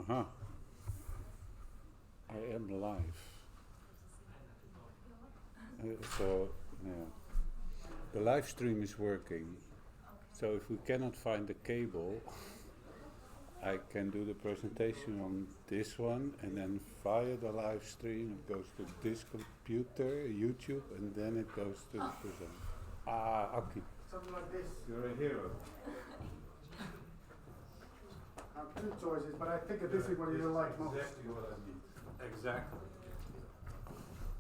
Aha. I am live. So, yeah. The live stream is working. So if we cannot find the cable, I can do the presentation on this one, and then via the live stream it goes to this computer, YouTube, and then it goes to the present. Ah, Aki. Something like this. You're a hero. I have two choices, but I think this is what you like most. Exactly what I need. Exactly.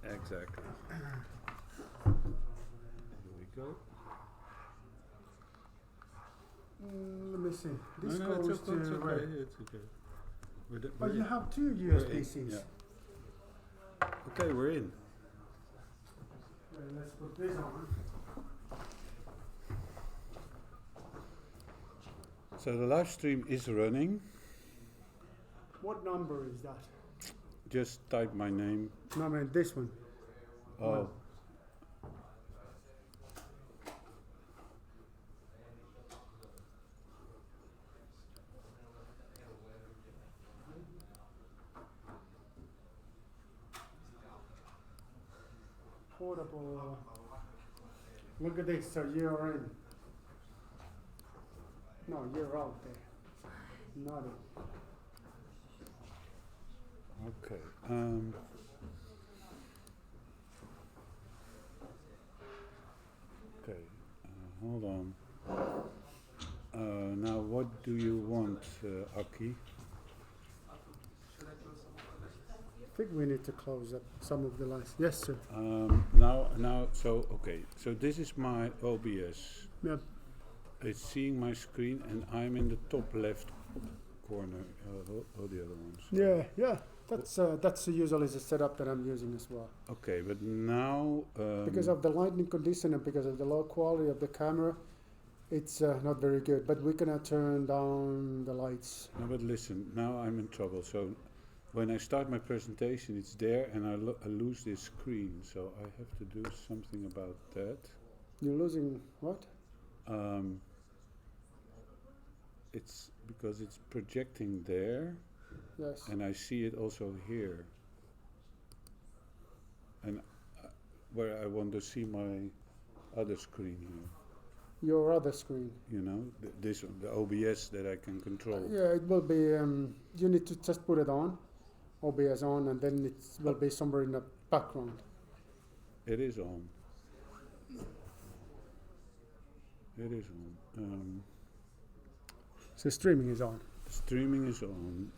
Exactly. Here we go. Let me see. This no, goes it's to okay. It's okay. But you have two USB-Cs. Yeah. Okay, we're in. Let's put this on. So the live stream is running. What number is that? Just type my name. No, I mean this one. Oh. Portable. Look at this. So you're in. No, you're out there. Not in. Okay. Okay. Hold on. Now, what do you want, Aki? I think we need to close up some of the lights. Yes, sir. So this is my OBS. Yep. It's seeing my screen, and I'm in the top left corner. All the other ones. Yeah. That's usually the setup that I'm using as well. Okay, but now because of the lighting condition and because of the low quality of the camera, it's not very good. But we're gonna turn down the lights. No, but listen. Now I'm in trouble. So when I start my presentation, it's there, and I lose this screen. So I have to do something about that. You're losing what? It's because it's projecting there. Yes. And I see it also here. And where I want to see my other screen here. Your other screen. You know, this one, the OBS that I can control. Yeah, it will be. You need to just put it on, OBS on, and then it will be somewhere in the background. It is on. It is on. So streaming is on. Streaming is on.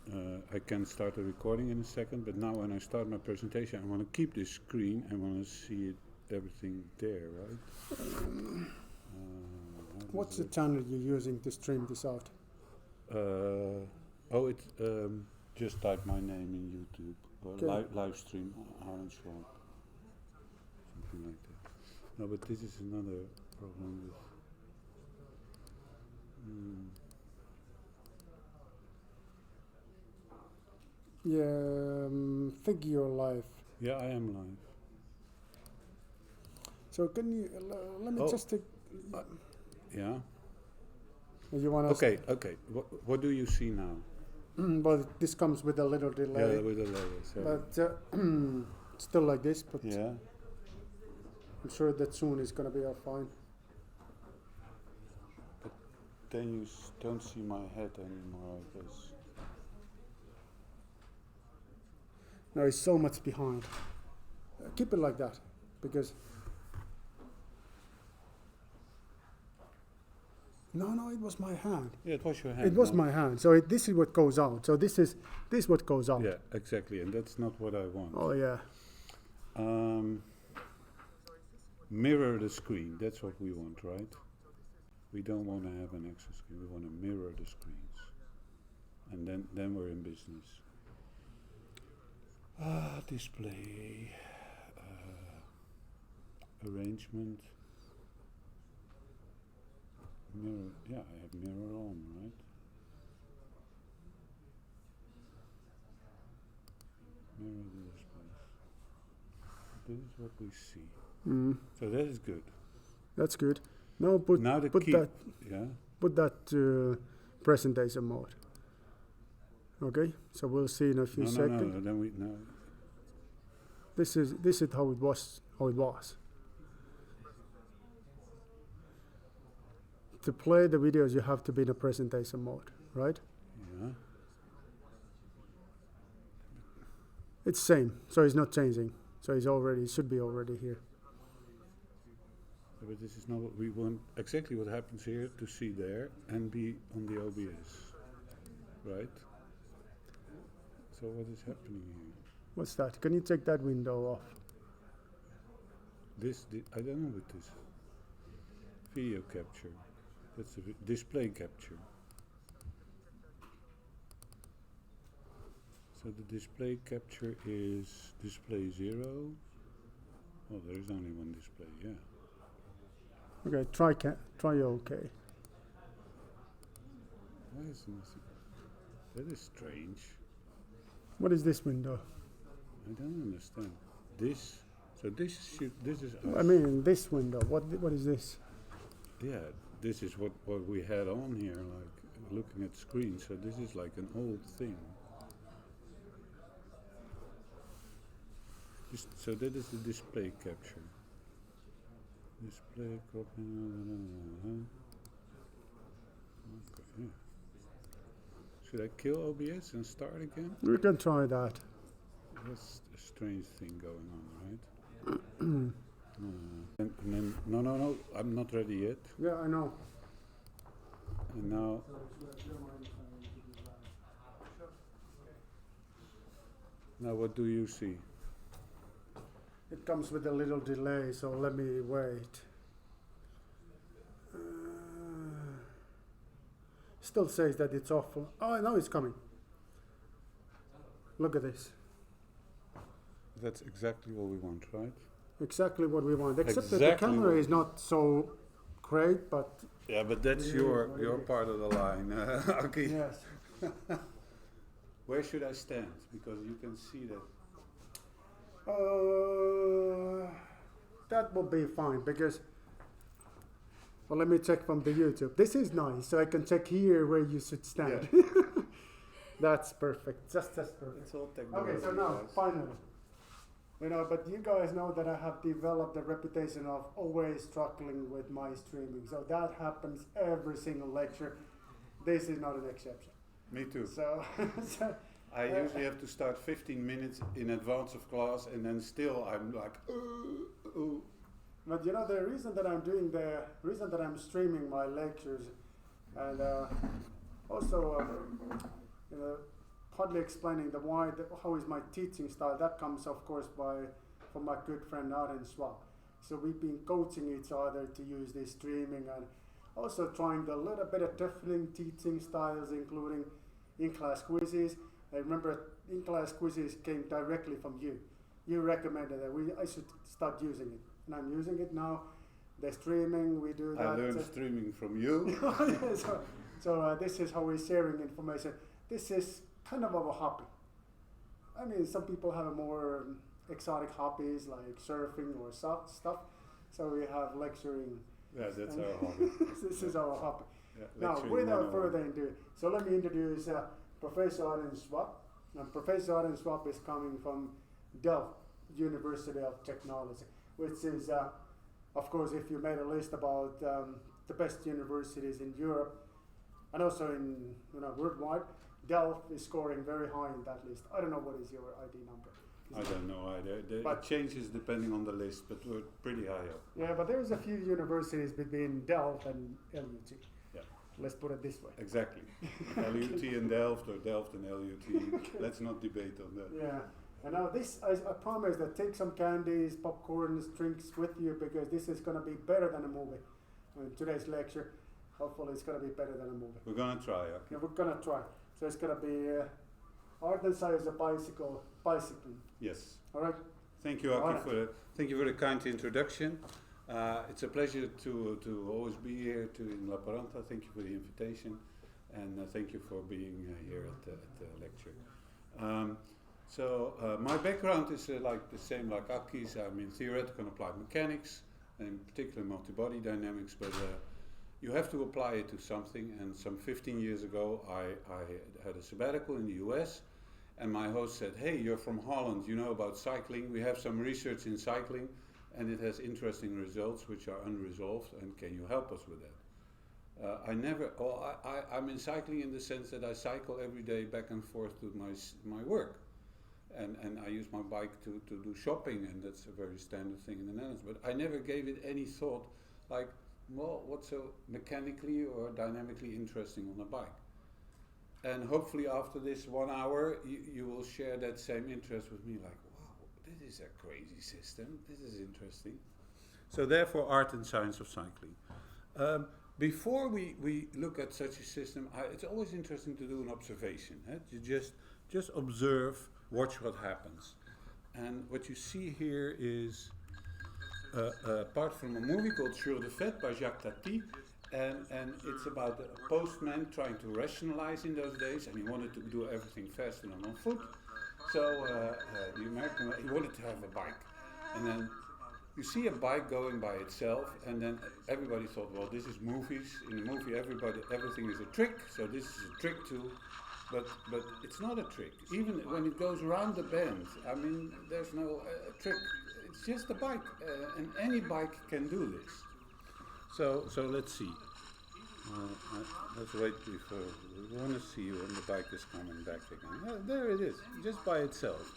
I can start a recording in a second, but now when I start my presentation, I want to keep this screen. I want to see everything there, right? What's the channel you're using to stream this out? Just type my name in YouTube or live stream Arend Schwab, something like that. No, but this is another problem with. Think you're live. Yeah, I am live. So can you let me just take. Yeah. You want Okay. What do you see now? Well, this comes with a little delay. Yeah, with a delay. So. But still like this. But yeah. I'm sure that soon is gonna be all fine. But then you don't see my head anymore, I guess. No, it's so much behind. Keep it like that, because. No, it was my hand. Yeah, it was your hand. It was my hand. So this is what goes out. So this is what goes out. Yeah, exactly, and that's not what I want. Oh yeah. Mirror the screen. That's what we want, right? We don't want to have an extra screen. We want to mirror the screens, and then we're in business. Display, arrangement, mirror. Yeah, I have mirror on, right? Mirror the displays. This is what we see. So that is good. That's good. Now put that presentation mode. Okay, so we'll see in a few seconds. No, then we no. This is how it was. To play the videos, you have to be in a presentation mode, right? Yeah. It's same, so it's not changing. So it should be already here. But this is not what we want. Exactly what happens here to see there and be on the OBS, right? So what is happening here? What's that? Can you take that window off? I don't know what this. Video capture. That's a display capture. So the display capture is display 0. Oh, there is only one display, yeah. Okay, try OK. Why is nothing? That is strange. What is this window? I don't understand. This is us. I mean, this window. What is this? Yeah, this is what we had on here, like looking at screen. So this is like an old thing. So that is the display capture. Display copy. Okay, yeah. Should I kill OBS and start again? We can try that. That's a strange thing going on, right? and then, no, I'm not ready yet. Yeah, I know. And now, what do you see? It comes with a little delay, so let me wait. Still says that it's awful. Oh, now it's coming. Look at this. That's exactly what we want, right? Exactly what we want. Except that Exactly the camera is not so great, but yeah, but that's your part of the line. Okay. yes. Where should I stand? Because you can see that. That will be fine because. Well, let me check from the YouTube. This is nice, so I can check here where you should stand. Yeah. That's perfect. Just perfect. It's all technology. Okay, so now finally. But you guys know that I have developed a reputation of always struggling with my streaming. So that happens every single lecture. This is not an exception. Me too. So, I usually have to start 15 minutes in advance of class, and then still I'm like, ooh. But the reason that I'm streaming my lectures, and also partly explaining how is my teaching style. That comes, of course, from my good friend Arend Schwab. So we've been coaching each other to use this streaming and also trying a little bit of different teaching styles, including in-class quizzes. I remember in-class quizzes came directly from you. You recommended that I should start using it, and I'm using it now. The streaming, we do that. I learned streaming from you. So this is how we're sharing information. This is kind of our hobby. I mean, some people have more exotic hobbies like surfing or stuff. So we have lecturing. Yeah, that's our hobby. This is our hobby. Yeah, now, without further ado, so let me introduce Professor Arend Schwab. And Professor Arend Schwab is coming from Delft University of Technology, which is, of course, if you made a list about the best universities in Europe and also in worldwide, Delft is scoring very high in that list. I don't know what is your ID number. I don't know either. It changes depending on the list, but we're pretty high up. Yeah, but there's a few universities between Delft and LUT. Yeah. Let's put it this way. Exactly. LUT and Delft, or Delft and LUT. Let's not debate on that. Yeah. And now this, I promise that take some candies, popcorns, drinks with you, because this is going to be better than a movie. Today's lecture, hopefully it's going to be better than a movie. We're going to try, okay? Yeah, we're going to try. So it's going to be Arend is a bicycling. Yes. All right. Thank you, Aki, thank you for the kind introduction. It's a pleasure to always be here in Lappeenranta. Thank you for the invitation, and thank you for being here at the lecture. My background is like the same like Aki's. I'm in theoretical and applied mechanics, and in particular multi-body dynamics. But you have to apply it to something. And some 15 years ago, I had a sabbatical in the US, and my host said, hey, you're from Holland, you know about cycling, we have some research in cycling, and it has interesting results which are unresolved, and can you help us with that? I'm in cycling in the sense that I cycle every day back and forth to my work. And I use my bike to do shopping, and that's a very standard thing in the Netherlands. But I never gave it any thought, like, well, what's so mechanically or dynamically interesting on a bike? And hopefully after this 1 hour, you will share that same interest with me, like, wow, this is a crazy system, this is interesting. So therefore, art and science of cycling. Before we look at such a system, it's always interesting to do an observation. You just observe, watch what happens. And what you see here is part from a movie called Sur de Fête by Jacques Tati, and it's about a postman trying to rationalize in those days, and he wanted to do everything faster than on foot. So the American, he wanted to have a bike, and then you see a bike going by itself, and then everybody thought, well, this is movies. In the movie, everything is a trick, so this is a trick too. But it's not a trick. Even when it goes around the bend, I mean, there's no trick. It's just a bike, and any bike can do this. So let's see. Let's wait before. We want to see when the bike is coming back again. There it is, just by itself.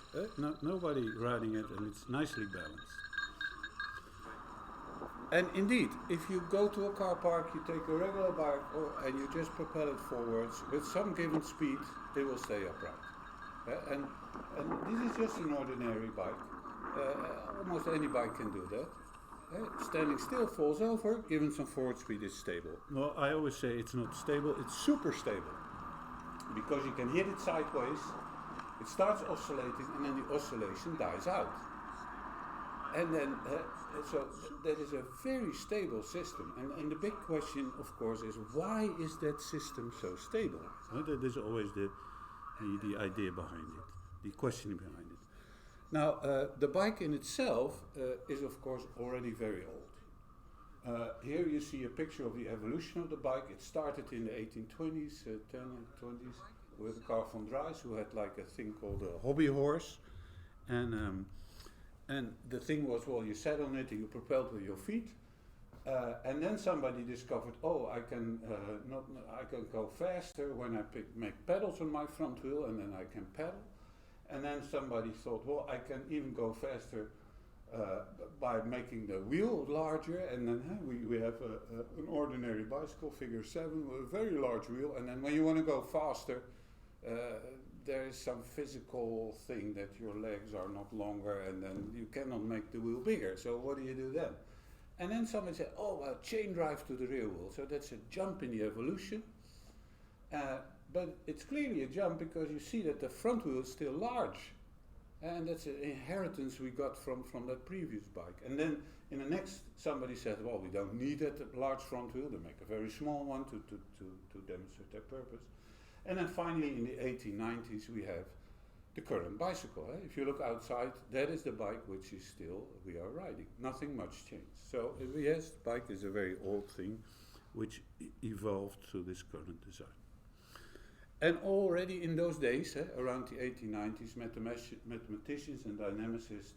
Nobody riding it, and it's nicely balanced. And indeed, if you go to a car park, you take a regular bike and you just propel it forwards with some given speed, it will stay upright. And this is just an ordinary bike. Almost any bike can do that. Standing still falls over, given some forward speed, it's stable. Well, I always say it's not stable, it's super stable. Because you can hit it sideways, it starts oscillating, and then the oscillation dies out. And then, so that is a very stable system. And the big question, of course, is why is that system so stable? That is always the idea behind it, the question behind it. Now, the bike in itself is, of course, already very old. Here you see a picture of the evolution of the bike. It started in the 1820s, 20s, with Carl von Drais, who had like a thing called a hobby horse. And the thing was, well, you sat on it and you propelled with your feet. And then somebody discovered, oh, I can go faster when I make pedals on my front wheel, and then I can pedal. And then somebody thought, well, I can even go faster by making the wheel larger. And then we have an ordinary bicycle, figure 7, with a very large wheel. And then when you want to go faster, there is some physical thing that your legs are not longer, and then you cannot make the wheel bigger. So what do you do then? And then somebody said, oh, well, chain drive to the rear wheel. So that's a jump in the evolution. But it's clearly a jump because you see that the front wheel is still large. And that's an inheritance we got from that previous bike. And then in the next, somebody said, well, we don't need that large front wheel. They make a very small one to demonstrate their purpose. And then finally in the 1890s we have the current bicycle. If you look outside, that is the bike which is still we are riding. Nothing much changed. So yes, bike is a very old thing which evolved to this current design. And already in those days, around the 1890s, mathematicians and dynamicists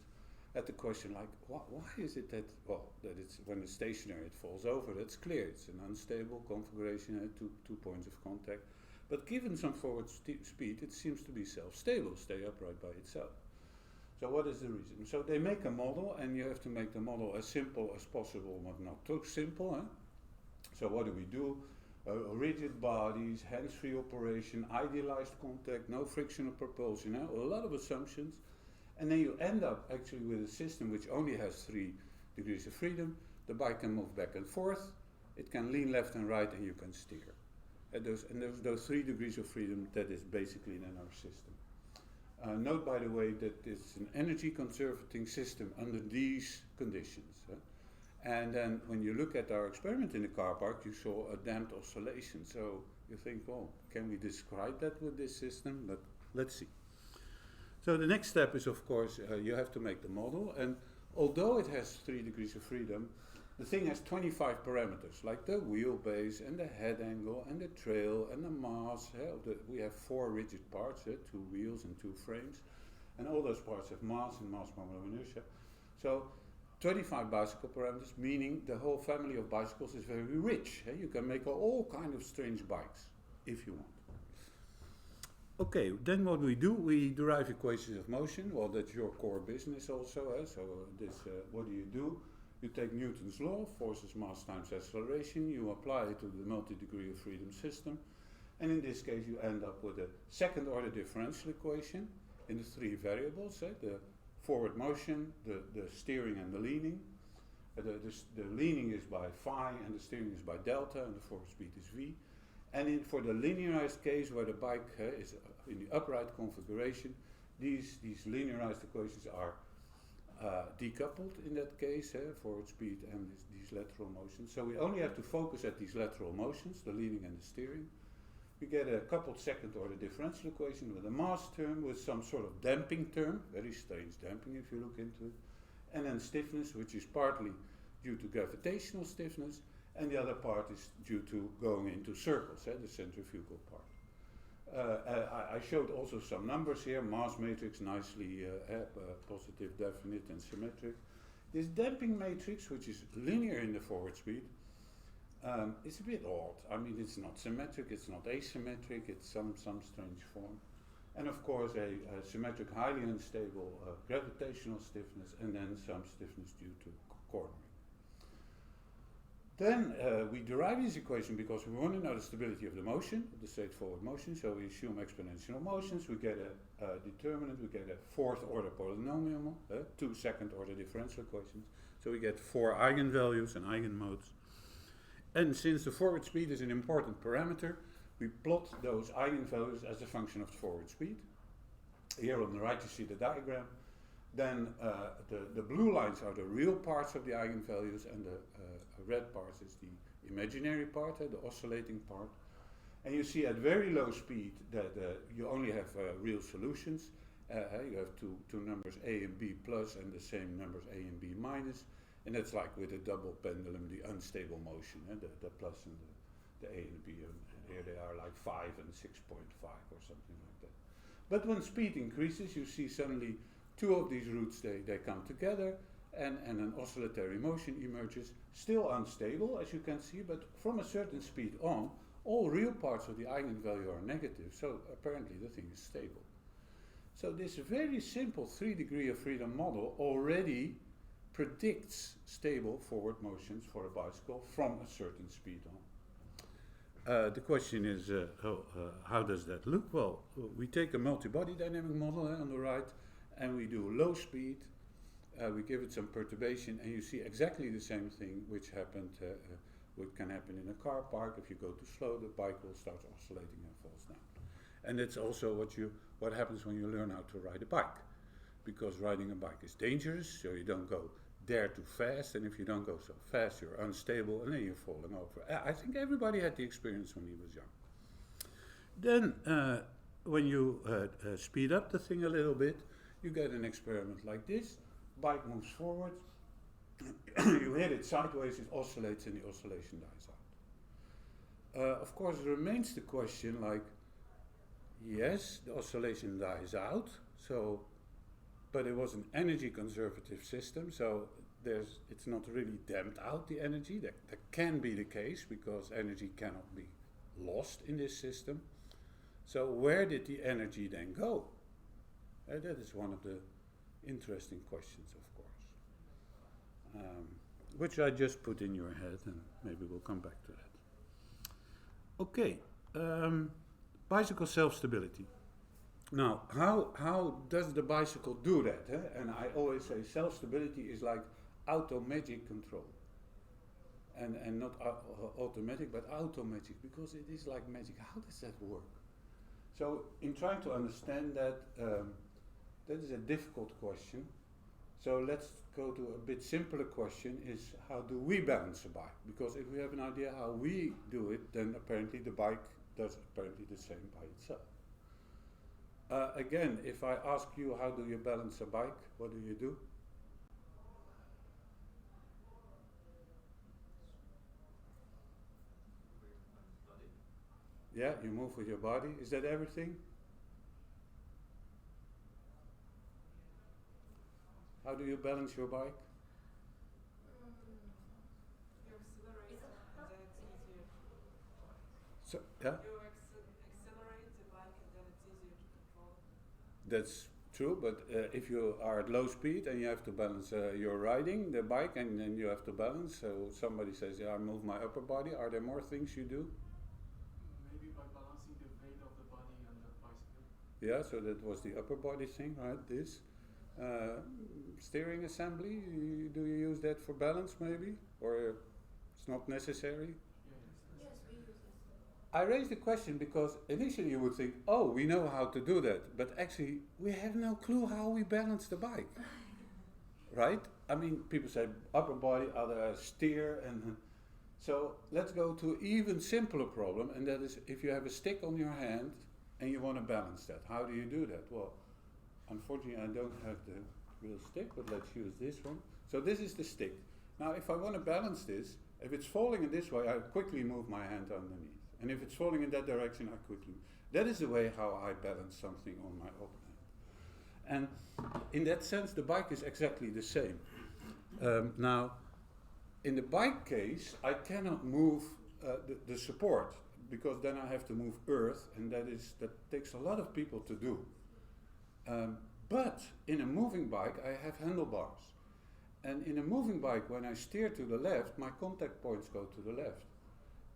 had the question like, why is it that, well, that it's when it's stationary it falls over? That's clear. It's an unstable configuration at two points of contact. But given some forward speed, it seems to be self-stable, stay upright by itself. So what is the reason? So they make a model, and you have to make the model as simple as possible, but not too simple. So what do? Rigid bodies, hands-free operation, idealized contact, no frictional propulsion, a lot of assumptions. And then you end up actually with a system which only has 3 degrees of freedom. The bike can move back and forth, it can lean left and right, and you can steer. Those 3 degrees of freedom, that is basically in our system. Note, by the way, that it's an energy conserving system under these conditions. And then when you look at our experiment in the car park, you saw a damped oscillation. So you think, well, can we describe that with this system? But let's see. So the next step is, of course, you have to make the model. And although it has 3 degrees of freedom, The thing has 25 parameters, like the wheelbase and the head angle and the trail and the mass. We have 4 rigid parts, 2 wheels and 2 frames, and all those parts have mass and mass, moment of inertia. So 25 bicycle parameters, meaning the whole family of bicycles is very rich. You can make all kind of strange bikes if you want. Okay, then what we do, we derive equations of motion. Well, that's your core business also. So this, what do? You take Newton's law, forces, mass times acceleration. You apply it to the multi-degree of freedom system. And in this case, you end up with a second order differential equation in the 3 variables. The forward motion, the steering and the leaning. The leaning is by phi and the steering is by delta and the forward speed is v. And for the linearized case where the bike is in the upright configuration, these linearized equations are decoupled in that case, forward speed and these lateral motions. So we only have to focus at these lateral motions, the leaning and the steering. We get a coupled second order differential equation with a mass term with some sort of damping term, very strange damping if you look into it, and then stiffness, which is partly due to gravitational stiffness, and the other part is due to going into circles, the centrifugal part. I showed also some numbers here, mass matrix nicely positive, definite and symmetric. This damping matrix, which is linear in the forward speed, it's a bit odd. I mean, it's not symmetric, it's not asymmetric, it's some strange form. And of course a symmetric, highly unstable gravitational stiffness, and then some stiffness due to cornering. Then we derive this equation because we want to know the stability of the motion, the straightforward motion. So we assume exponential motions. We get a determinant. We get a 4th order polynomial, 2 second order differential equations. So we get 4 eigenvalues and eigenmodes. And since the forward speed is an important parameter, we plot those eigenvalues as a function of the forward speed. Here on the right you see the diagram. Then the blue lines are the real parts of the eigenvalues, and the red part is the imaginary part, the oscillating part. And you see at very low speed that you only have real solutions. You have two numbers A and B plus and the same numbers A and B minus. And that's like with a double pendulum, the unstable motion, the plus and the A and B. And here they are like 5 and 6.5 or something like that. But when speed increases, you see suddenly 2 of these roots, they come together, and an oscillatory motion emerges, still unstable as you can see, but from a certain speed on, all real parts of the eigenvalue are negative, so apparently the thing is stable. So this very simple 3 degree of freedom model already predicts stable forward motions for a bicycle from a certain speed on. The question is, how does that look? Well, we take a multi-body dynamic model on the right, and we do low speed, we give it some perturbation, and you see exactly the same thing which happened, what can happen in a car park. If you go too slow, the bike will start oscillating and falls down. And it's also what happens when you learn how to ride a bike, because riding a bike is dangerous, so you don't go there too fast, and if you don't go so fast, you're unstable, and then you're falling over. I think everybody had the experience when he was young. Then, when you speed up the thing a little bit, you get an experiment like this. Bike moves forward, you hit it sideways, it oscillates, and the oscillation dies out. Of course, it remains the question, like, yes, the oscillation dies out, but it was an energy conservative system, so it's not really damped out, the energy. That can be the case, because energy cannot be lost in this system. So where did the energy then go? That is one of the interesting questions, of course, which I just put in your head, and maybe we'll come back to that. Okay, bicycle self-stability. Now, how does the bicycle do that? And I always say self-stability is like automagic control. And not automatic, but automagic, because it is like magic. How does that work? So, in trying to understand that, that is a difficult question. So let's go to a bit simpler question, is how do we balance a bike? Because if we have an idea how we do it, then apparently the bike does apparently the same by itself. Again, if I ask you how do you balance a bike, what do you do? Yeah, you move with your body. Is that everything? How do you balance your bike? You accelerate and then it's easier. So, yeah, You accelerate the bike and then it's easier to control. that's true, but if you are at low speed and you have to balance, you're riding the bike and then you have to balance, so somebody says, yeah, I move my upper body, are there more things you do? Maybe by balancing the weight of the body on the bicycle. Yeah, so that was the upper body thing, right? This. Steering assembly, do you use that for balance maybe? Or it's not necessary? Yes, we use it. I raised the question because initially you would think, oh, we know how to do that, but actually we have no clue how we balance the bike. Right? I mean, people say upper body, other steer, and so let's go to an even simpler problem, and that is if you have a stick on your hand and you want to balance that, how do you do that? Well, unfortunately I don't have the real stick, but let's use this one. So this is the stick. Now if I want to balance this, if it's falling in this way, I quickly move my hand underneath. And if it's falling in that direction, I quickly. That is the way how I balance something on my open hand. And in that sense, the bike is exactly the same. Now, in the bike case, I cannot move the support, because then I have to move earth, and that takes a lot of people to do. But in a moving bike, I have handlebars. And in a moving bike, when I steer to the left, my contact points go to the left.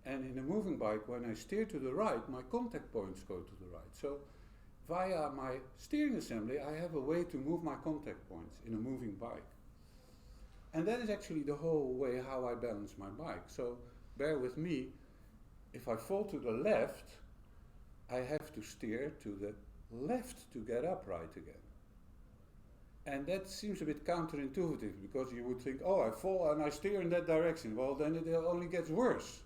And in a moving bike, when I steer to the right, my contact points go to the right. So via my steering assembly, I have a way to move my contact points in a moving bike. And that is actually the whole way how I balance my bike. So bear with me, if I fall to the left, I have to steer to the left to get upright again. And that seems a bit counterintuitive, because you would think, oh, I fall and I steer in that direction. Well, then it only gets worse.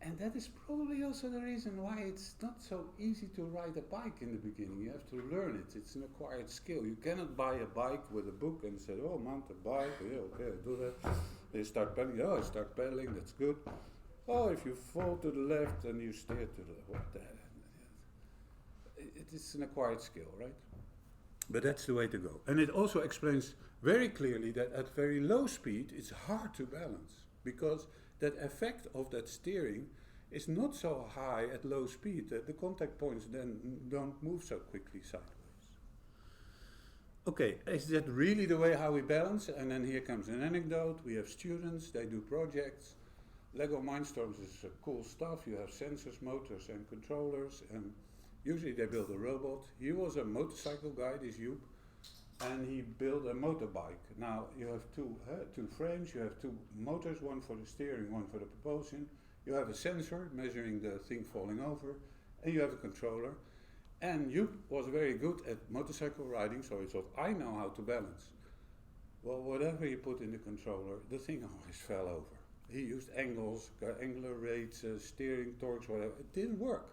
And that is probably also the reason why it's not so easy to ride a bike in the beginning. You have to learn it. It's an acquired skill. You cannot buy a bike with a book and say, oh, mount a bike. Yeah, okay, I do that. They start pedaling. Oh, I start pedaling. That's good. Oh, if you fall to the left and you steer to the left. What the hell? It is an acquired skill, right? But that's the way to go. And it also explains very clearly that at very low speed, it's hard to balance, because that effect of that steering is not so high at low speed that the contact points then don't move so quickly sideways. Okay, is that really the way how we balance? And then here comes an anecdote. We have students, they do projects. Lego Mindstorms is cool stuff. You have sensors, motors and controllers, and usually they build a robot. He was a motorcycle guy, this Joep, and he built a motorbike. Now you have two frames, you have two motors, one for the steering, one for the propulsion. You have a sensor measuring the thing falling over, and you have a controller. And Joep was very good at motorcycle riding, so he thought, I know how to balance. Well, whatever he put in the controller, the thing always fell over. He used angles, angular rates, steering, torques, whatever. It didn't work.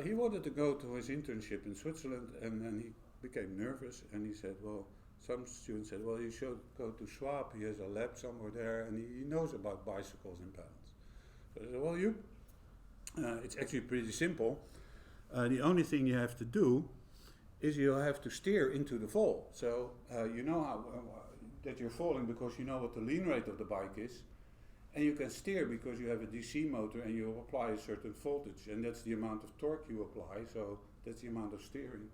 He wanted to go to his internship in Switzerland, and then he became nervous, and he said, well, some students said, well, you should go to Schwab, he has a lab somewhere there, and he knows about bicycles and balance. So I said, well, it's actually pretty simple. The only thing you have to do is you have to steer into the fall. So you know how that you're falling because you know what the lean rate of the bike is, and you can steer because you have a DC motor and you apply a certain voltage, and that's the amount of torque you apply, so that's the amount of steering.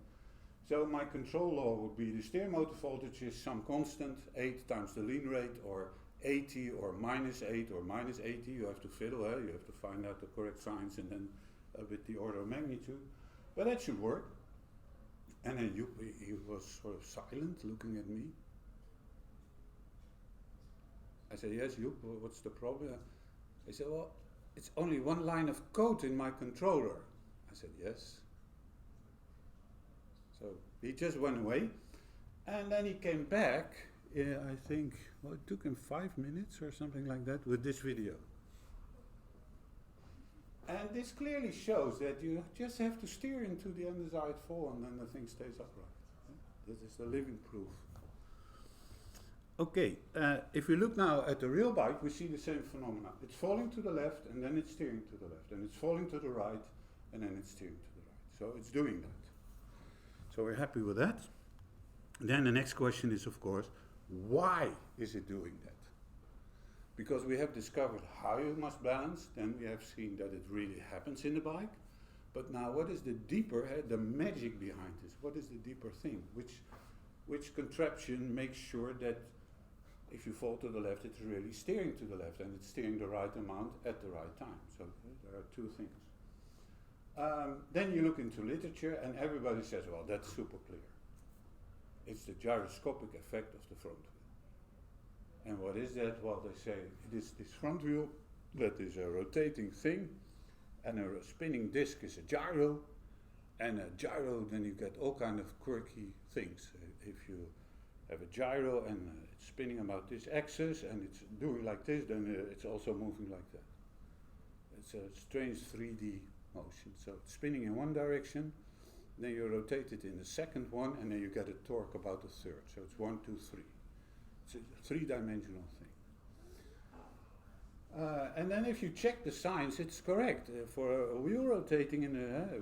So my control law would be the steer motor voltage is some constant, 8 times the lean rate, or 80, or minus 8, or minus 80. You have to fiddle, you have to find out the correct signs, and then with the order of magnitude. But that should work. And then he was sort of silent, looking at me. I said, yes, Joep, what's the problem? He said, well, it's only one line of code in my controller. I said, yes. So he just went away, and then he came back, I think, well, it took him 5 minutes or something like that with this video. And this clearly shows that you just have to steer into the undesired fall, and then the thing stays upright. This is the living proof. Okay, if we look now at the real bike, we see the same phenomena. It's falling to the left, and then it's steering to the left, and it's falling to the right, and then it's steering to the right. So it's doing that. So we're happy with that. Then the next question is, of course, why is it doing that? Because we have discovered how you must balance, then we have seen that it really happens in the bike. But now what is the deeper, the magic behind this? What is the deeper thing? Which contraption makes sure that if you fall to the left, it's really steering to the left and it's steering the right amount at the right time. So there are two things. Then you look into literature and everybody says, well, that's super clear. It's the gyroscopic effect of the front wheel. And what is that? Well, they say it is this front wheel that is a rotating thing, and a spinning disc is a gyro, and a gyro, then you get all kind of quirky things. If you have a gyro and it's spinning about this axis and it's doing like this, then it's also moving like that. It's a strange 3D motion. So it's spinning in one direction, then you rotate it in the second one, and then you get a torque about a third. So it's 1, 2, 3. It's a three-dimensional thing. And then if you check the science, it's correct. For a wheel rotating in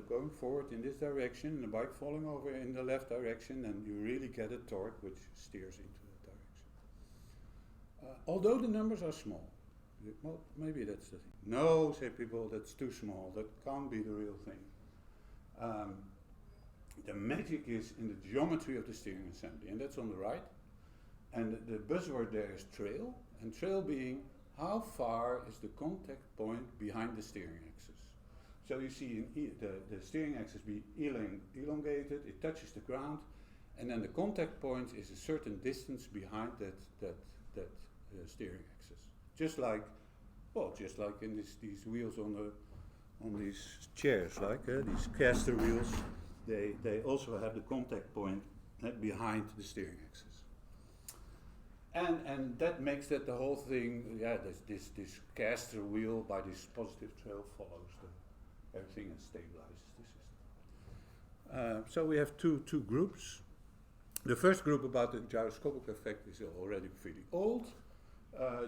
going forward in this direction, and the bike falling over in the left direction, then you really get a torque which steers into that direction. Although the numbers are small. Well, maybe that's the thing. No, say people, that's too small. That can't be the real thing. The magic is in the geometry of the steering assembly, and that's on the right. And the buzzword there is trail, and trail being how far is the contact point behind the steering axis. So you see the steering axis be elongated, it touches the ground, and then the contact point is a certain distance behind that steering axis. Just like in these wheels on these chairs, these caster wheels, they also have the contact point behind the steering axis. And that makes that the whole thing, this caster wheel by this positive trail follows everything and stabilizes the system. So we have two groups. The first group about the gyroscopic effect is already pretty old.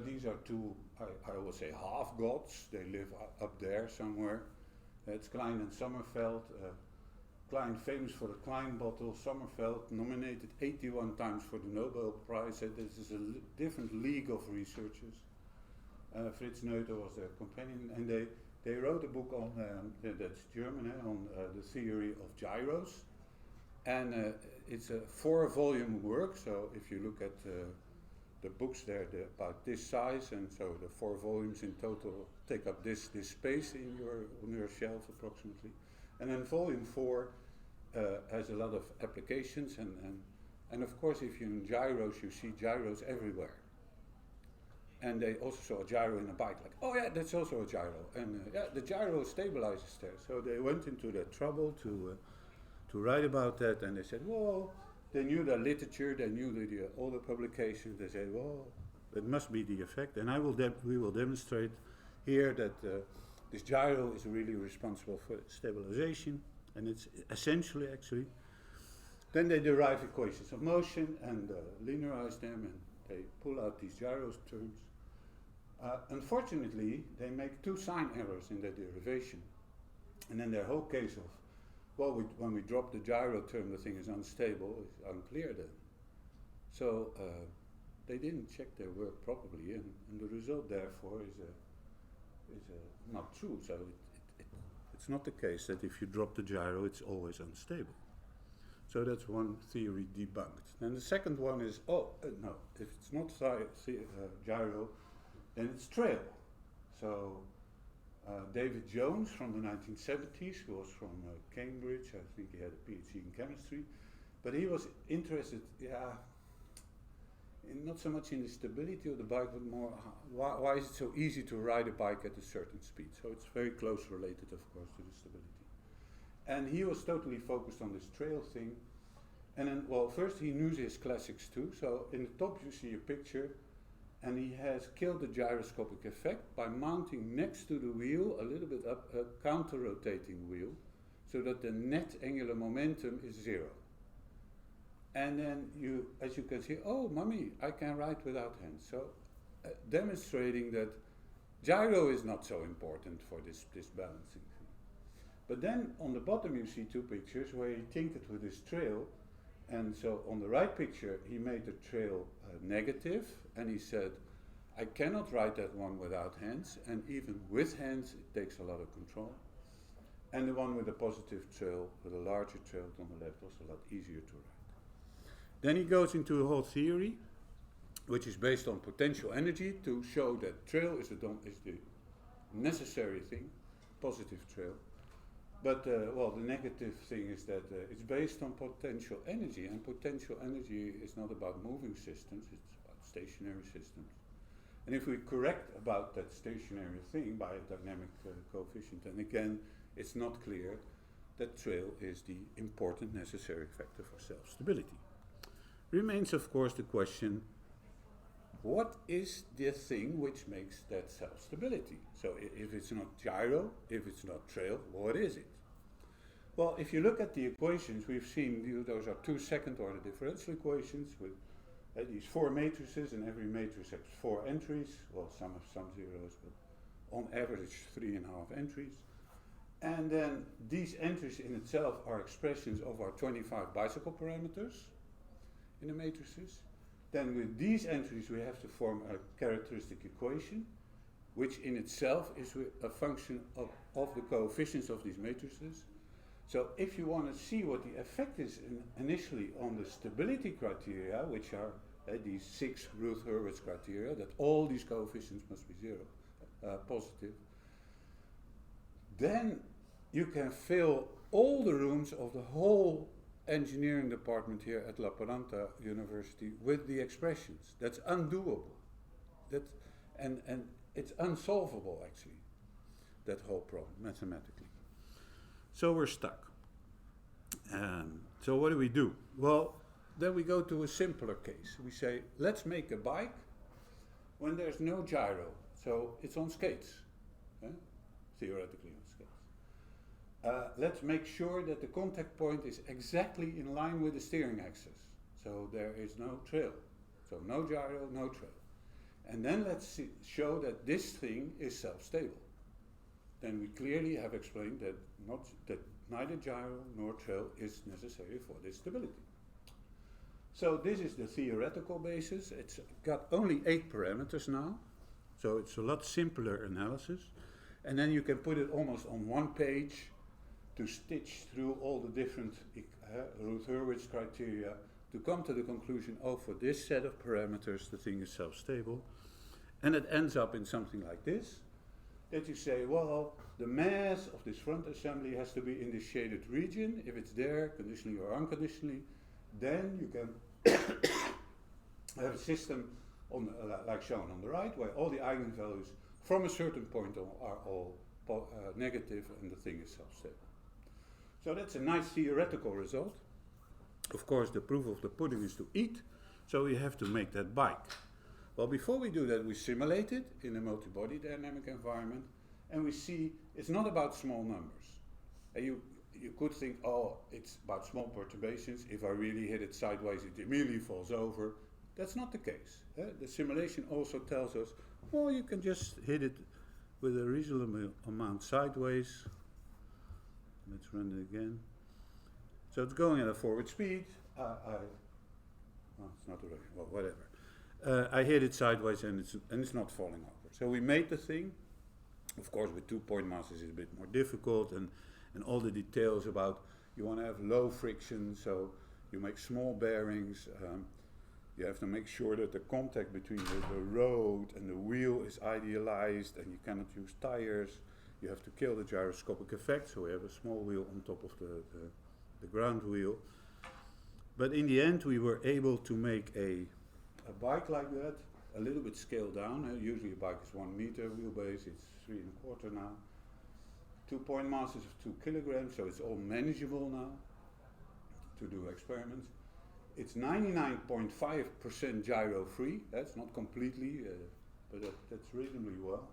These are two, I would say, half gods. They live up there somewhere. It's Klein and Sommerfeld. Klein, famous for the Klein bottle. Sommerfeld, nominated 81 times for the Nobel Prize. This is a different league of researchers. Fritz Noether was their companion, and they wrote a book on, that's German, on the theory of gyros. And it's a 4-volume work, so if you look at the books there, about this size, and so the 4 volumes in total take up this space on your shelf approximately. And then volume 4 has a lot of applications, and of course if you're in gyros, you see gyros everywhere. And they also saw a gyro in a bike, like, oh yeah, that's also a gyro. And the gyro stabilizes there. So they went into the trouble to write about that, and they said, well, they knew the literature, they knew all the publications. They said, well, that must be the effect. And we will demonstrate here that this gyro is really responsible for stabilization, and it's essentially, actually. Then they derive equations of motion and linearize them, and they pull out these gyro terms. Unfortunately, they make 2 sign errors in their derivation. And then their whole case of, well, when we drop the gyro term, the thing is unstable, is unclear then. So they didn't check their work properly, and the result, therefore, is not true. So it's not the case that if you drop the gyro, it's always unstable. So that's one theory debunked. Then the second one is, no, if it's not gyro, then it's trail. So David Jones from the 1970s, who was from Cambridge, I think he had a PhD in chemistry, but he was interested, not so much in the stability of the bike, but more why is it so easy to ride a bike at a certain speed? So it's very close related, of course, to the stability. And he was totally focused on this trail thing. And then, well, first he knew his classics too. So in the top you see a picture, and he has killed the gyroscopic effect by mounting next to the wheel, a little bit up, a counter-rotating wheel, so that the net angular momentum is 0. And then you, as you can see, oh, mummy, I can write without hands. So demonstrating that gyro is not so important for this balancing thing. But then on the bottom you see two pictures where he tinkered with his trail. And so on the right picture he made the trail negative, and he said, I cannot write that one without hands, and even with hands it takes a lot of control. And the one with the positive trail, with a larger trail on the left, was a lot easier to write. Then he goes into a whole theory, which is based on potential energy, to show that trail is the necessary thing, positive trail. But, the negative thing is that it's based on potential energy, and potential energy is not about moving systems, it's about stationary systems. And if we correct about that stationary thing by a dynamic coefficient, then again, it's not clear that trail is the important necessary factor for self-stability. Remains, of course, the question, what is the thing which makes that self-stability? So if it's not gyro, if it's not trail, what is it? Well, if you look at the equations, we've seen those are two second-order differential equations with these four matrices, and every matrix has 4 entries. Well, some have some zeros, but on average 3.5 entries. And then these entries in itself are expressions of our 25 bicycle parameters in the matrices. Then with these entries we have to form a characteristic equation, which in itself is a function of the coefficients of these matrices. So if you want to see what the effect is initially on the stability criteria, which are these 6 Ruth-Hurwitz criteria, that all these coefficients must be positive, then you can fill all the rooms of the whole engineering department here at Lappeenranta University with the expressions. That's undoable. And it's unsolvable, actually, that whole problem, mathematically. So we're stuck. So what do we do? Well, then we go to a simpler case. We say, let's make a bike when there's no gyro. So it's on skates, theoretically on skates. Let's make sure that the contact point is exactly in line with the steering axis. So there is no trail. So no gyro, no trail. And then let's show that this thing is self-stable. Then we clearly have explained that neither gyro nor trail is necessary for this stability. So this is the theoretical basis. It's got only 8 parameters now, so it's a lot simpler analysis. And then you can put it almost on one page to stitch through all the different Ruth-Hurwitz criteria to come to the conclusion, oh, for this set of parameters the thing is self-stable. And it ends up in something like this, that you say, well, the mass of this front assembly has to be in this shaded region. If it's there, conditionally or unconditionally, then you can have a system on like shown on the right, where all the eigenvalues from a certain point are all negative and the thing is self-stable. So that's a nice theoretical result. Of course, the proof of the pudding is to eat, so we have to make that bike. Well, before we do that, we simulate it in a multi-body dynamic environment, and we see it's not about small numbers. And you could think, oh, it's about small perturbations. If I really hit it sideways, it immediately falls over. That's not the case. The simulation also tells us, well, you can just hit it with a reasonable amount sideways. Let's run it again. So it's going at a forward speed. It's not already, well, whatever. I hit it sideways and it's not falling over. So we made the thing. Of course, with 2-point masses it's a bit more difficult, and all the details about you want to have low friction, so you make small bearings. You have to make sure that the contact between the road and the wheel is idealized, and you cannot use tires. You have to kill the gyroscopic effect, so we have a small wheel on top of the ground wheel. But in the end, we were able to make a bike like that, a little bit scaled down. Usually a bike is 1 meter wheelbase, it's 3.25 now. 2-point masses of 2 kilograms, so it's all manageable now to do experiments. It's 99.5% gyro free. That's not completely, but that's reasonably well.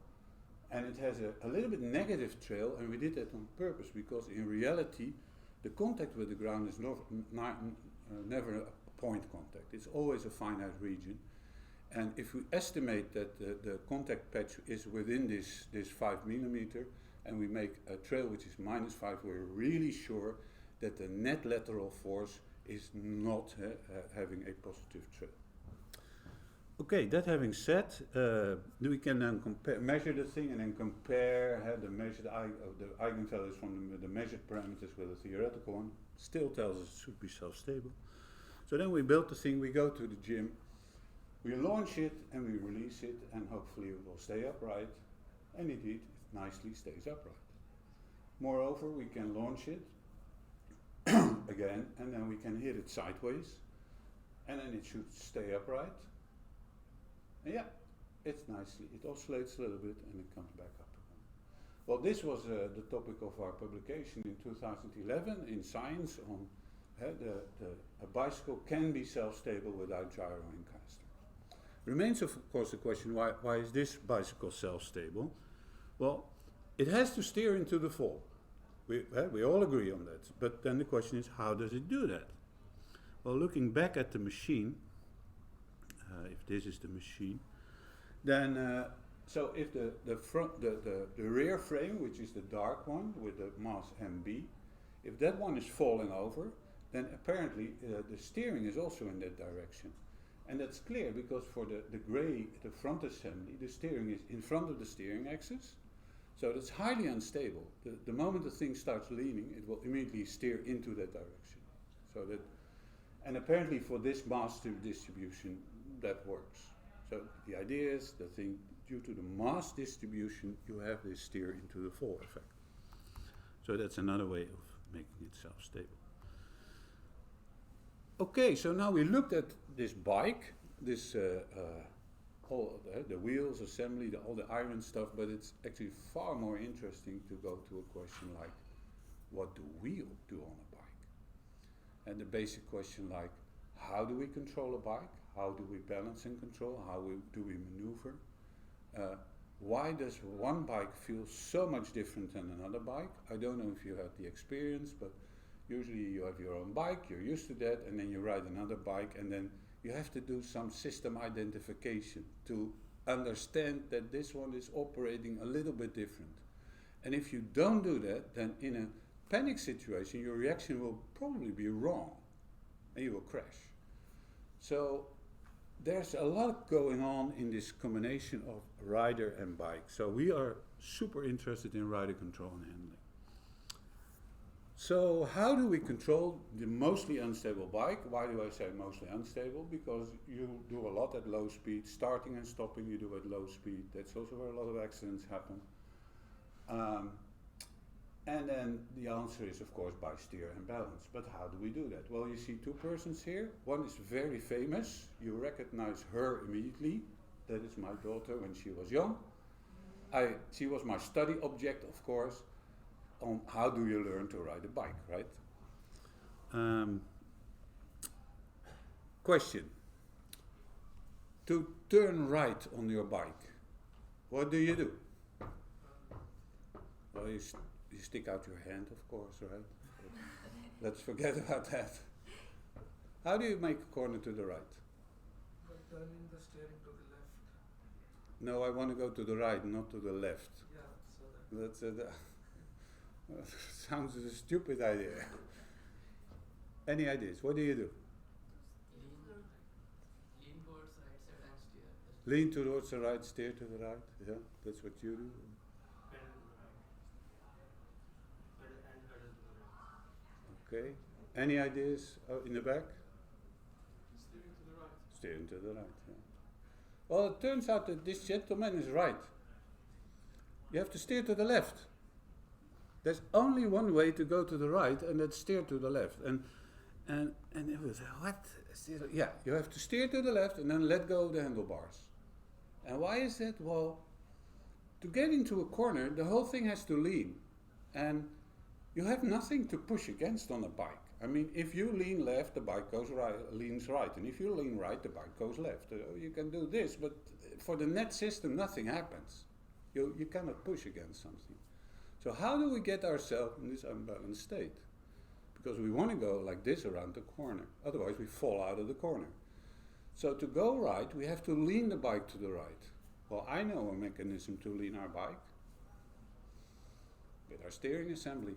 And it has a little bit negative trail, and we did that on purpose because in reality the contact with the ground is never a point contact. It's always a finite region. And if we estimate that the contact patch is within this 5 millimeter, and we make a trail which is -5, we're really sure that the net lateral force is not having a positive trail. Okay, that having said, we can then measure the thing and then compare the measured the eigenvalues from the measured parameters with the theoretical one. Still tells us it should be self-stable. So then we build the thing, we go to the gym, we launch it and we release it, and hopefully it will stay upright. And indeed, it nicely stays upright. Moreover, we can launch it again, and then we can hit it sideways, and then it should stay upright. And yeah, it's nicely, it oscillates a little bit and it comes back up again. Well, this was the topic of our publication in 2011 in Science on a bicycle can be self-stable without gyro and caster. Remains of course the question, why is this bicycle self-stable? Well, it has to steer into the fall. We all agree on that. But then the question is, how does it do that? Well, looking back at the machine, if this is the machine, then so if the rear frame, which is the dark one with the mass MB, if that one is falling over, then apparently the steering is also in that direction. And that's clear because for the gray, the front assembly, the steering is in front of the steering axis. So that's highly unstable. The moment the thing starts leaning, it will immediately steer into that direction. So that, and apparently for this mass distribution, that works. So the idea is the thing, due to the mass distribution, you have this steer into the fall effect. So that's another way of making it self-stable. Okay, so now we looked at this bike, this all the wheels, assembly, all the iron stuff, but it's actually far more interesting to go to a question like, what do we do on a bike? And the basic question like, how do we control a bike? How do we balance and control? How do we maneuver? Why does one bike feel so much different than another bike? I don't know if you had the experience, but usually you have your own bike, you're used to that, and then you ride another bike, and then you have to do some system identification to understand that this one is operating a little bit different. And if you don't do that, then in a panic situation, your reaction will probably be wrong, and you will crash. So there's a lot going on in this combination of rider and bike. So we are super interested in rider control and handling. So how do we control the mostly unstable bike? Why do I say mostly unstable? Because you do a lot at low speed, starting and stopping you do at low speed. That's also where a lot of accidents happen. And then the answer is, of course, by steer and balance. But how do we do that? Well, you see two persons here. One is very famous. You recognize her immediately. That is my daughter when she was young. She was my study object, of course, on how do you learn to ride a bike, right? Question. To turn right on your bike, what do you do? Well, you stick out your hand, of course, right? Let's forget about that. How do you make a corner to the right? By turning the steering to the left. No, I want to go to the right, not to the left. Yeah, so that. Sounds a stupid idea. Any ideas? What do you do? Lean towards right side and steer. Lean towards the right, steer to the right. Yeah, that's what you do. Okay. Any ideas in the back? Steering to the right. Steering to the right. Yeah. Well, it turns out that this gentleman is right. You have to steer to the left. There's only one way to go to the right, and that's steer to the left. And it was what? Yeah, you have to steer to the left and then let go of the handlebars. And why is that? Well, to get into a corner, the whole thing has to lean, and you have nothing to push against on a bike. I mean, if you lean left, the bike goes right, leans right, and if you lean right, the bike goes left. You can do this, but for the net system, nothing happens. You cannot push against something. So how do we get ourselves in this unbalanced state? because we want to go like this around the corner. Otherwise we fall out of the corner. So to go right, we have to lean the bike to the right. Well, I know a mechanism to lean our bike with our steering assembly.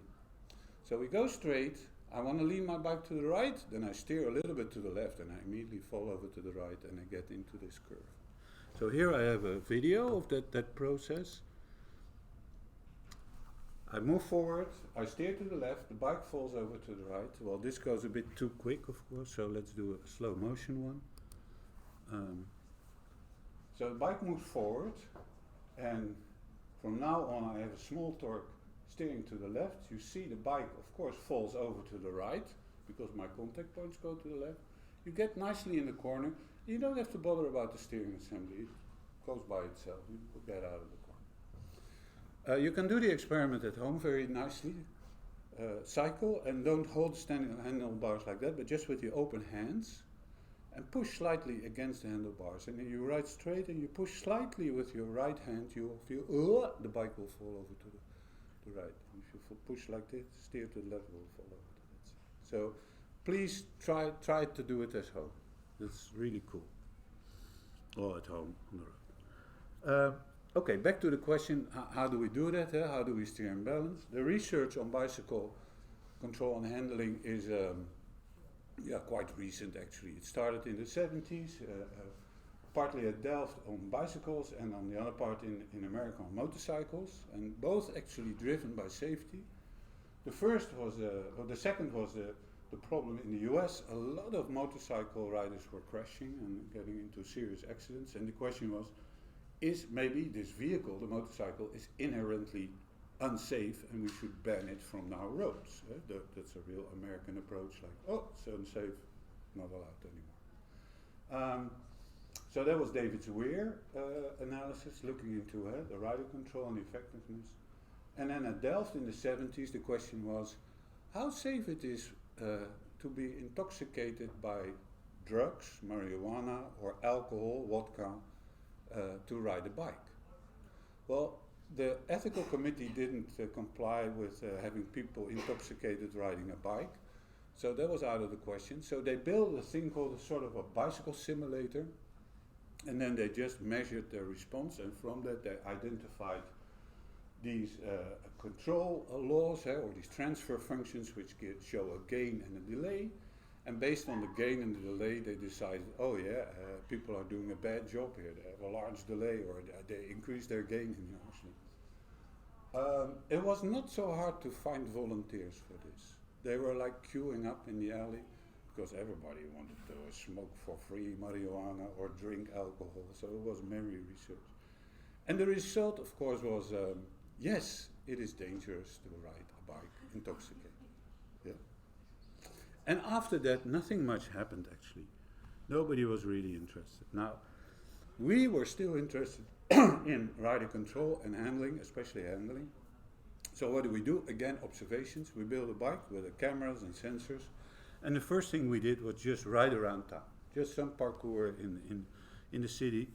So we go straight. I want to lean my bike to the right, then I steer a little bit to the left and I immediately fall over to the right and I get into this curve. So here I have a video of that process. I move forward, I steer to the left, the bike falls over to the right. Well, this goes a bit too quick, of course, so let's do a slow motion one. So the bike moves forward, and from now on I have a small torque steering to the left. You see the bike, of course, falls over to the right, because my contact points go to the left. You get nicely in the corner. You don't have to bother about the steering assembly. It goes by itself. You get out of the corner. You can do the experiment at home very nicely. Cycle and don't hold standing handlebars like that, but just with your open hands and push slightly against the handlebars. And then you ride straight and you push slightly with your right hand, you will feel the bike will fall over to the right. And if you push like this, steer to the left, it will fall over to that side. So please try to do it at home. That's really cool. Or at home on the road. Okay, back to the question, how do we do that? How do we steer and balance? The research on bicycle control and handling is quite recent actually. It started in the 70s, partly at Delft on bicycles and on the other part in America on motorcycles, and both actually driven by safety. The second was the problem in the US. A lot of motorcycle riders were crashing and getting into serious accidents, and the question was, is maybe this vehicle, the motorcycle, is inherently unsafe and we should ban it from our roads. That's a real American approach, like, oh, it's unsafe, not allowed anymore. So that was David's Weir analysis, looking into the rider control and effectiveness. And then at Delft in the 70s, the question was how safe it is to be intoxicated by drugs, marijuana, or alcohol, vodka, to ride a bike. Well, the ethical committee didn't comply with having people intoxicated riding a bike, so that was out of the question. So they built a thing called a sort of a bicycle simulator, and then they just measured their response, and from that they identified these control laws, or these transfer functions which show a gain and a delay. And based on the gain and the delay, they decided, oh yeah, people are doing a bad job here. They have a large delay, or they increase their gain enormously. It was not so hard to find volunteers for this. They were like queuing up in the alley, because everybody wanted to smoke for free marijuana or drink alcohol. So it was merry research. And the result, of course, was, yes, it is dangerous to ride a bike intoxicated. Yeah. And after that, nothing much happened actually. Nobody was really interested. Now, we were still interested in rider control and handling, especially handling. So what do? Again, observations. We built a bike with the cameras and sensors. And the first thing we did was just ride around town. Just some parkour in the city.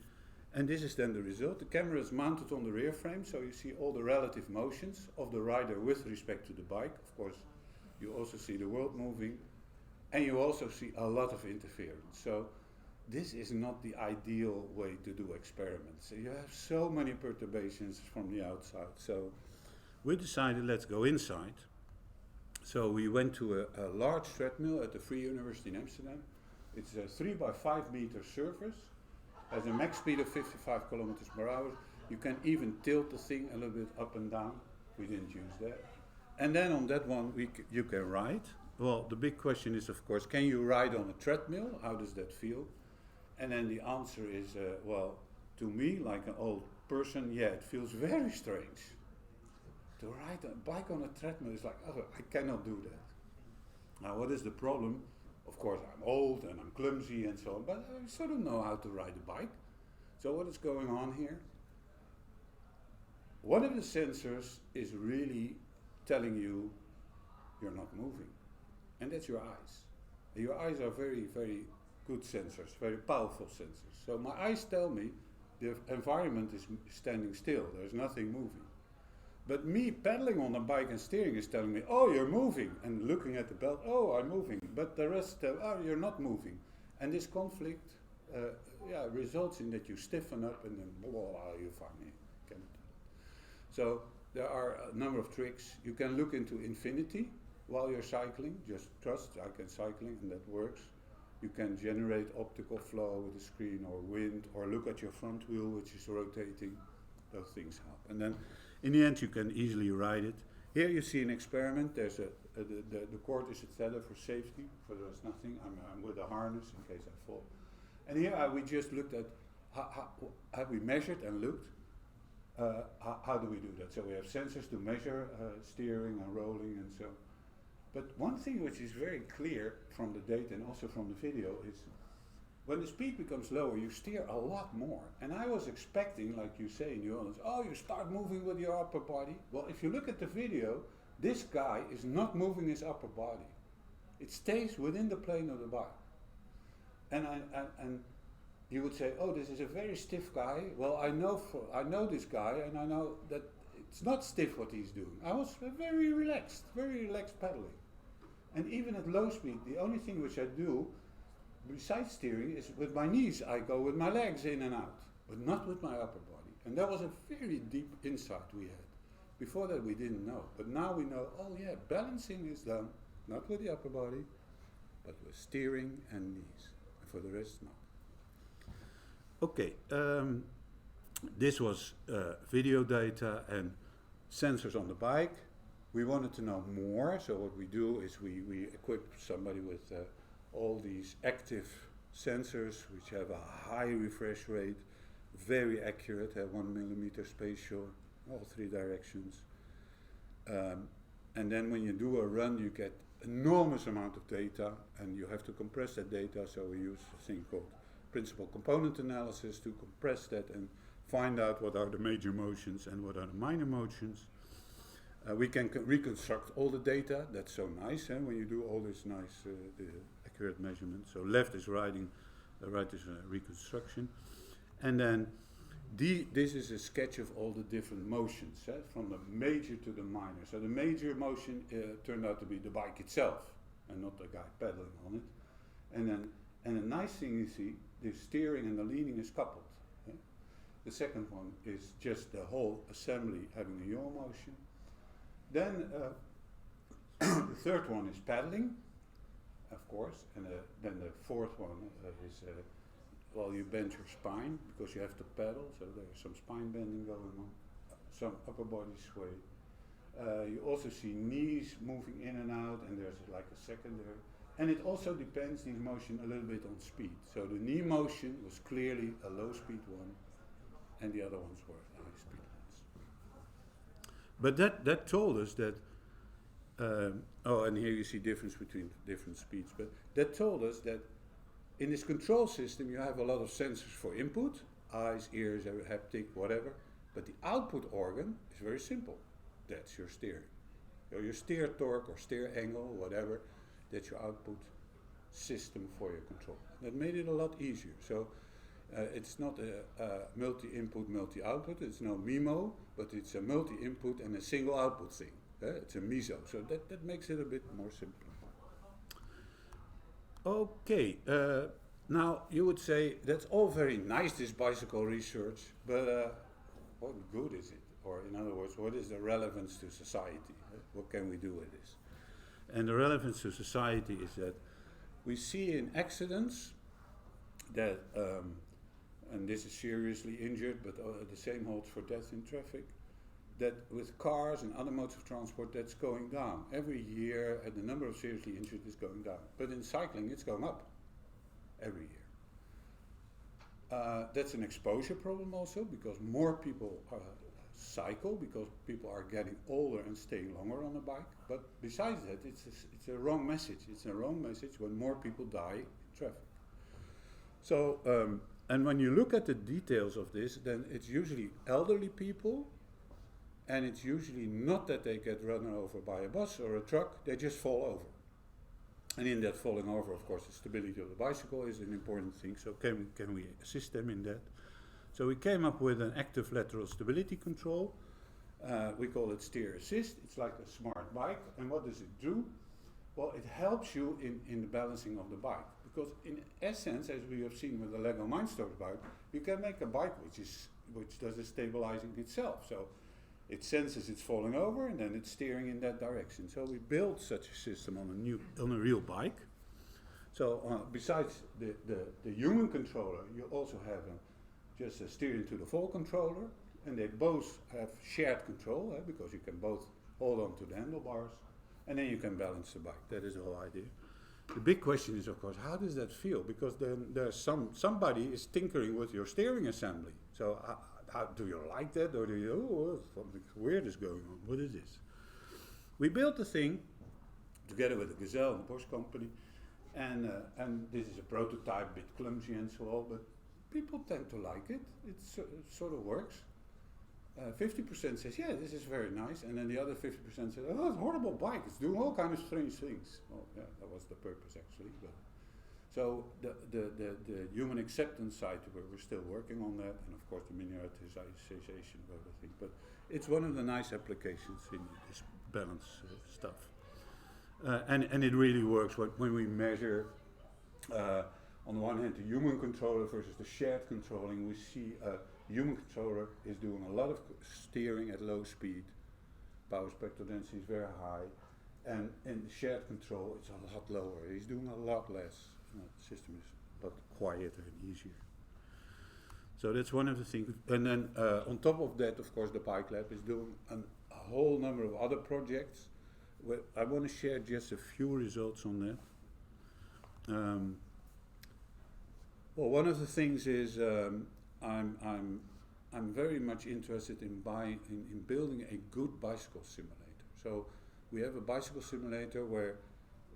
And this is then the result. The camera is mounted on the rear frame, so you see all the relative motions of the rider with respect to the bike. Of course, you also see the world moving. And you also see a lot of interference. So this is not the ideal way to do experiments. You have so many perturbations from the outside. So we decided, let's go inside. So we went to a large treadmill at the Free University in Amsterdam. It's a 3 by 5 meter surface, has a max speed of 55 kilometers per hour. You can even tilt the thing a little bit up and down. We didn't use that. And then on that one, you can ride. Well, the big question is, of course, can you ride on a treadmill? How does that feel? And then the answer is, well, to me, like an old person, yeah, it feels very strange. To ride a bike on a treadmill is like, oh, I cannot do that. Now, what is the problem? Of course, I'm old and I'm clumsy and so on, but I sort of know how to ride a bike. So what is going on here? One of the sensors is really telling you you're not moving. And that's your eyes. Your eyes are very, very good sensors, very powerful sensors. So my eyes tell me the environment is standing still, there's nothing moving. But me pedaling on a bike and steering is telling me, oh, you're moving, and looking at the belt, oh, I'm moving. But the rest tell, oh, you're not moving. And this conflict results in that you stiffen up and then blah, you finally cannot. So there are a number of tricks. You can look into infinity while you're cycling. Just trust, I can cycling, and that works. You can generate optical flow with the screen, or wind, or look at your front wheel, which is rotating. Those things help. And then in the end, you can easily ride it. Here you see an experiment. There's the cord is a tether for safety. For the rest, nothing. I'm with a harness in case I fall. And here we just looked at how have we measured and looked. How do we do that? So we have sensors to measure steering and rolling and so. But one thing which is very clear from the data and also from the video is when the speed becomes lower, you steer a lot more. And I was expecting, like you say in your audience, oh, you start moving with your upper body. Well, if you look at the video, this guy is not moving his upper body. It stays within the plane of the bike. And you would say, oh, this is a very stiff guy. Well, I know this guy, and I know that it's not stiff what he's doing. I was very relaxed pedaling. And even at low speed, the only thing which I do besides steering is with my knees, I go with my legs in and out, but not with my upper body. And that was a very deep insight we had. Before that we didn't know, but now we know, oh yeah, balancing is done, not with the upper body, but with steering and knees. And for the rest, not. Okay, this was video data and sensors on the bike. We wanted to know more, so what we do is we equip somebody with all these active sensors which have a high refresh rate, very accurate, 1 millimeter spatial, all 3 directions. And then when you do a run, you get enormous amount of data, and you have to compress that data, so we use a thing called principal component analysis to compress that and find out what are the major motions and what are the minor motions. We can reconstruct all the data. That's so nice, when you do all this nice accurate measurements. So left is riding, right is reconstruction. And then this is a sketch of all the different motions, from the major to the minor. So the major motion turned out to be the bike itself, and not the guy pedaling on it. And a nice thing you see, the steering and the leaning is coupled. The second one is just the whole assembly having a yaw motion. Then the third one is paddling, of course, and then the fourth one is you bend your spine because you have to paddle, so there's some spine bending going on, some upper body sway. You also see knees moving in and out, and there's like a secondary. And it also depends, these motion, a little bit on speed. So the knee motion was clearly a low speed one, and the other ones were high speed ones. But that told us that, and here you see difference between different speeds, but that told us that in this control system you have a lot of sensors for input, eyes, ears, haptic, whatever, but the output organ is very simple. That's your steering. So your steer torque or steer angle, whatever, that's your output system for your control. That made it a lot easier. So it's not a multi-input, multi-output, it's no MIMO, but it's a multi-input and a single output thing. It's a MISO, so that makes it a bit more simple. Okay, now you would say that's all very nice, this bicycle research, but what good is it? Or in other words, what is the relevance to society? What can we do with this? And the relevance to society is that we see in accidents that, and this is seriously injured, but the same holds for death in traffic, that with cars and other modes of transport, that's going down. Every year, the number of seriously injured is going down. But in cycling, it's going up every year. That's an exposure problem also, because more people cycle, because people are getting older and staying longer on a bike. But besides that, it's a wrong message. It's a wrong message when more people die in traffic. So, and when you look at the details of this, then it's usually elderly people, and it's usually not that they get run over by a bus or a truck, they just fall over. And in that falling over, of course, the stability of the bicycle is an important thing, so can we assist them in that? So we came up with an active lateral stability control, We call it steer assist. It's like a smart bike. And what does it do? Well, it helps you in the balancing of the bike. Because in essence, as we have seen with the Lego Mindstorms bike, you can make a bike which does the stabilizing itself. So it senses it's falling over and then it's steering in that direction. So we built such a system on a real bike. So besides the human controller, you also have just a steering to the fall controller, and they both have shared control because you can both hold on to the handlebars, and then you can balance the bike. That is the whole idea. The big question is, of course, how does that feel? Because then there's somebody is tinkering with your steering assembly. So how do you like that, or do you something weird is going on? What is this? We built the thing together with the Gazelle and the Bosch company. And this is a prototype, a bit clumsy and so on, but people tend to like it. It sort of works. 50% says, yeah, this is very nice, and then the other 50% says, oh, it's a horrible bike. It's doing all kinds of strange things. Well, yeah, that was the purpose actually. But so the human acceptance side, we're still working on that, and of course the miniaturization of everything. But it's one of the nice applications in this balance stuff. And it really works when we measure, on the one hand, the human controller versus the shared controlling. We see a human controller is doing a lot of steering at low speed, power spectral density is very high, and in the shared control it's a lot lower. He's doing a lot less. The system is a lot quieter and easier. So that's one of the things. And then on top of that, of course, the Bike Lab is doing a whole number of other projects. Well, I want to share just a few results on that. Well, one of the things is I'm very much interested in building a good bicycle simulator. So we have a bicycle simulator where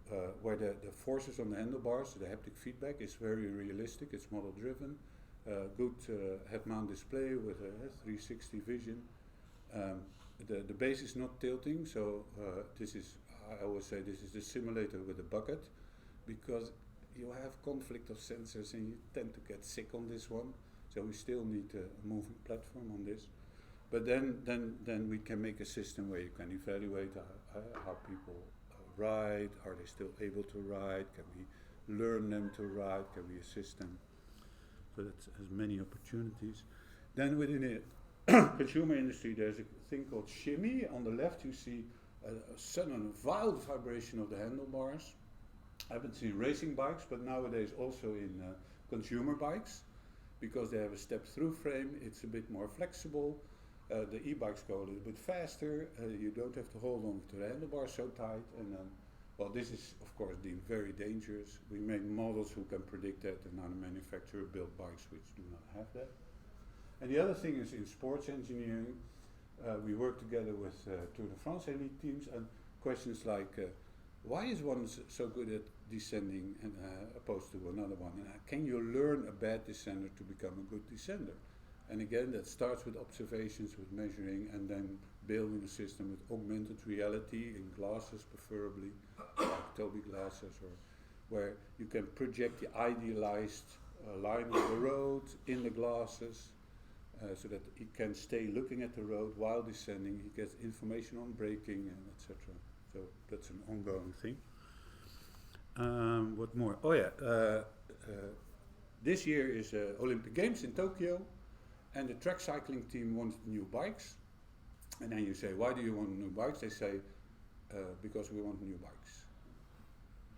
the forces on the handlebars, the haptic feedback, is very realistic. It's model driven. Good head-mount display with a 360 vision. The base is not tilting, so I always say this is the simulator with a bucket, because you have conflict of sensors and you tend to get sick on this one. So we still need a moving platform on this. But then we can make a system where you can evaluate how people ride. Are they still able to ride? Can we learn them to ride? Can we assist them? So that has many opportunities. Then within the consumer industry, there's a thing called shimmy. On the left, you see a sudden wild vibration of the handlebars. I haven't seen racing bikes, but nowadays also in consumer bikes, because they have a step-through frame. It's a bit more flexible. The e-bikes go a little bit faster. You don't have to hold on to the handlebars so tight. And well, this is of course deemed very dangerous. We make models who can predict that, and now the manufacturer build bikes which do not have that. And the other thing is in sports engineering, we work together with Tour de France elite teams, and questions like, why is one so good at descending and opposed to another one? And can you learn a bad descender to become a good descender? And again, that starts with observations, with measuring, and then building a system with augmented reality in glasses, preferably, like Tobii glasses, or where you can project the idealized line of the road in the glasses, so that he can stay looking at the road while descending. He gets information on braking and etc. So that's an ongoing thing. What more? Oh yeah, this year is Olympic Games in Tokyo, and the track cycling team wants new bikes. And then you say, why do you want new bikes? They say, because we want new bikes.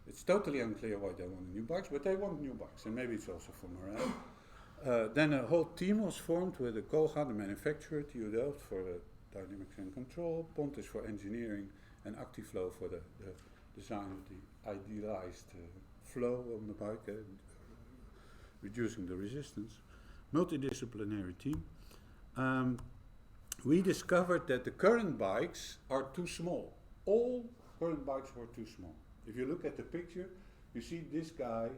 It's totally unclear why they want new bikes, but they want new bikes, and maybe it's also for morale. Then a whole team was formed with Koga, the manufacturer, TU Delft for the dynamics and control, Pontus for engineering, and Actiflow for the design of the idealized flow on the bike, reducing the resistance. Multidisciplinary team. We discovered that the current bikes are too small. All current bikes were too small. If you look at the picture, you see this guy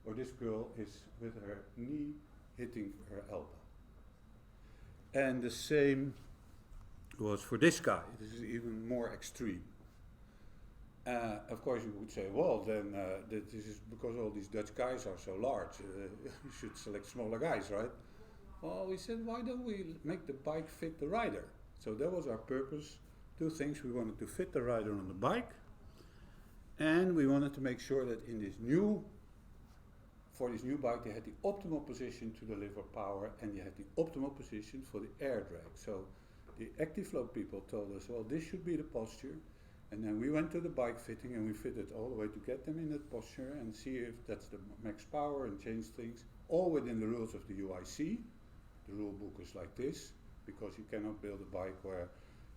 or this girl is with her knee hitting her elbow. And the same was for this guy. This is even more extreme. Of course, you would say, well, then this is because all these Dutch guys are so large. You should select smaller guys, right? Well, we said, why don't we make the bike fit the rider? So that was our purpose. Two things: we wanted to fit the rider on the bike, and we wanted to make sure that for this new bike, they had the optimal position to deliver power, and they had the optimal position for the air drag. So the ActiveFlow people told us, well, this should be the posture. And then we went to the bike fitting, and we fitted all the way to get them in that posture and see if that's the max power and change things, all within the rules of the UIC. The rule book is like this, because you cannot build a bike where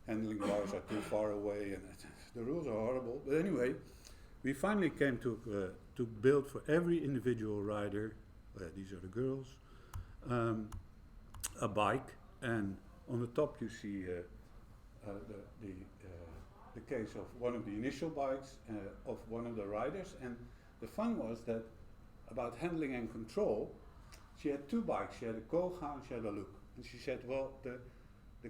handling bars are too far away, and the rules are horrible. But anyway, we finally came to build for every individual rider, these are the girls, a bike, and on the top you see the case of one of the initial bikes of one of the riders. And the fun was that about handling and control, she had two bikes. She had a Koga and she had a Loop. And she said, well, the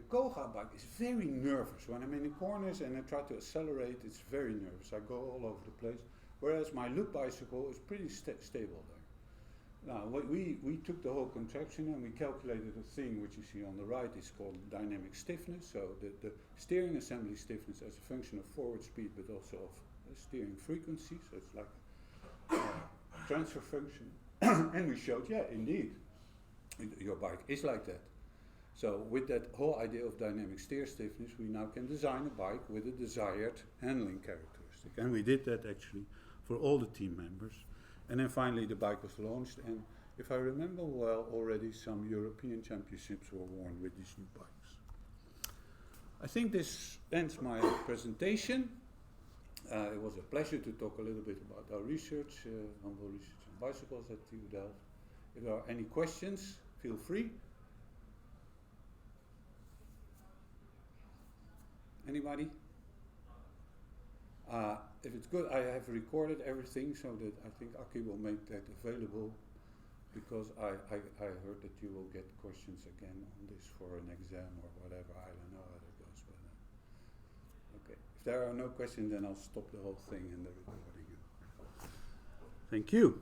Koga bike is very nervous. When I'm in the corners and I try to accelerate, it's very nervous. I go all over the place. Whereas my Loop bicycle is pretty stable there. Now, we took the whole contraption and we calculated a thing which you see on the right is called dynamic stiffness. So the steering assembly stiffness as a function of forward speed, but also of steering frequency. So it's like a transfer function. And we showed, yeah, indeed, your bike is like that. So with that whole idea of dynamic steer stiffness, we now can design a bike with a desired handling characteristic. And we did that actually for all the team members. And then finally the bike was launched, and if I remember well, already some European championships were won with these new bikes. I think this ends my presentation. It was a pleasure to talk a little bit about our research, humble research on bicycles at TU Delft. If there are any questions, feel free. Anybody? If it's good, I have recorded everything so that I think Aki will make that available, because I heard that you will get questions again on this for an exam or whatever. I don't know how that goes. But, okay. If there are no questions, then I'll stop the whole thing and the recording. Thank you.